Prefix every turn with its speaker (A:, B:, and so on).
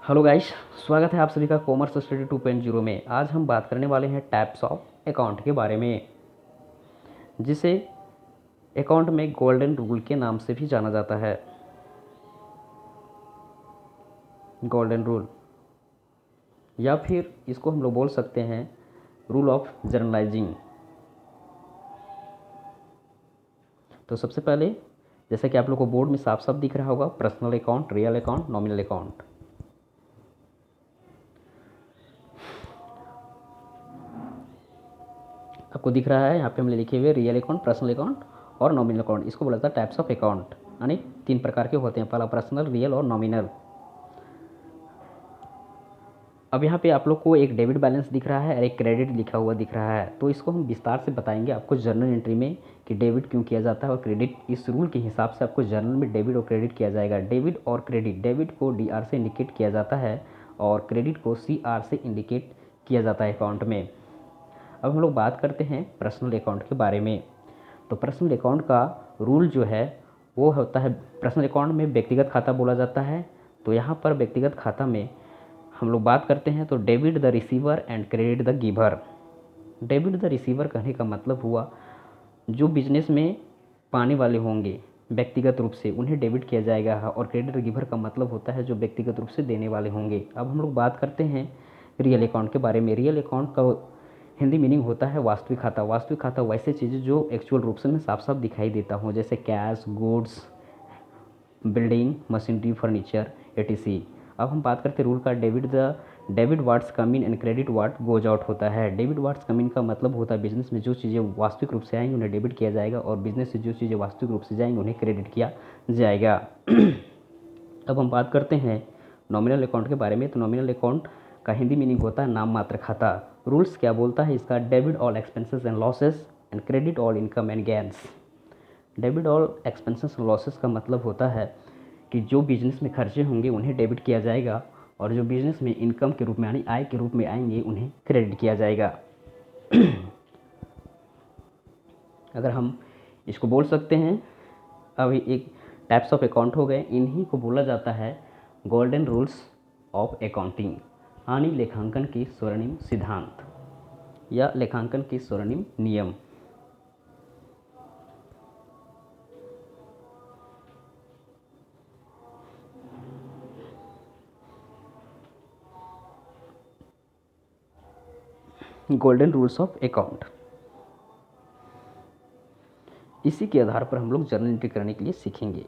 A: Hello guys, स्वागत है आप सभी का कॉमर्स स्टडी 2.0 में। आज हम बात करने वाले हैं टाइप्स ऑफ अकाउंट के बारे में, जिसे अकाउंट में गोल्डन रूल के नाम से भी जाना जाता है। गोल्डन रूल, या फिर इसको हम लोग बोल सकते हैं रूल ऑफ जर्नलाइजिंग। तो सबसे पहले, जैसा कि आप लोग को बोर्ड में साफ साफ दिख रहा होगा, personal account, real account, nominal account. आपको दिख रहा है यहाँ पे हमने लिखे हुए रियल अकाउंट, पर्सनल अकाउंट और नॉमिनल अकाउंट। इसको बोला जाता है टाइप्स ऑफ अकाउंट, यानी 3 प्रकार के होते हैं, पहला पर्सनल, रियल और नॉमिनल। अब यहाँ पे आप लोग को एक डेबिट बैलेंस दिख रहा है और एक क्रेडिट लिखा हुआ दिख रहा है। तो इसको हम विस्तार से बताएंगे आपको जर्नल एंट्री में कि डेबिट क्यों किया जाता है और क्रेडिट। इस रूल के हिसाब से आपको जर्नल में डेबिट और क्रेडिट किया जाएगा। डेबिट और क्रेडिट, डेबिट को DR से इंडिकेट किया जाता है और क्रेडिट को CR से इंडिकेट किया जाता है अकाउंट में। अब हम लोग बात करते हैं पर्सनल अकाउंट के बारे में। तो पर्सनल अकाउंट का रूल जो है वो होता है, पर्सनल अकाउंट में व्यक्तिगत खाता बोला जाता है। तो यहाँ पर व्यक्तिगत खाता में हम लोग बात करते हैं तो debit the receiver and credit the giver. Debit the receiver कहने का मतलब हुआ जो बिजनेस में पाने वाले होंगे व्यक्तिगत रूप से, उन्हें डेबिट किया जाएगा, और क्रेडिट द गिवर का मतलब होता है जो व्यक्तिगत रूप से देने वाले होंगे। अब हम लोग बात करते हैं रियल अकाउंट के बारे में। रियल अकाउंट का हिंदी मीनिंग होता है वास्तविक खाता। वास्तविक खाता वैसे चीज़ें जो एक्चुअल रूप से मैं साफ साफ दिखाई देता हूँ, जैसे cash, goods, building, machinery, furniture, etc। अब हम बात करते हैं रूल का। Debit what's come in and credit what goes out होता है। डेबिट वाट्स कम इन का मतलब होता है बिजनेस में जो चीज़ें वास्तविक रूप से आएंगी उन्हें डेबिट किया जाएगा, और बिजनेस से जो चीज़ें वास्तविक रूप से जाएंगी उन्हें क्रेडिट किया जाएगा। अब हम बात करते हैं नॉमिनल अकाउंट के बारे में। तो नॉमिनल अकाउंट का हिंदी मीनिंग होता है नाम मात्र खाता। रूल्स क्या बोलता है इसका? Debit all expenses and losses and credit all income and gains. Debit all expenses and losses का मतलब होता है कि जो बिजनेस में खर्चे होंगे उन्हें डेबिट किया जाएगा, और जो बिजनेस में इनकम के रूप में यानी आय के रूप में आएंगे उन्हें क्रेडिट किया जाएगा। अगर हम इसको बोल सकते हैं, अभी एक टाइप्स ऑफ अकाउंट हो गए, इन्हीं को बोला जाता है गोल्डन रूल्स ऑफ अकाउंटिंग, यानी लेखांकन की स्वर्णिम सिद्धांत या लेखांकन की स्वर्णिम नियम। गोल्डन रूल्स ऑफ अकाउंट, इसी के आधार पर हम लोग जर्नल एंट्री करने के लिए सीखेंगे।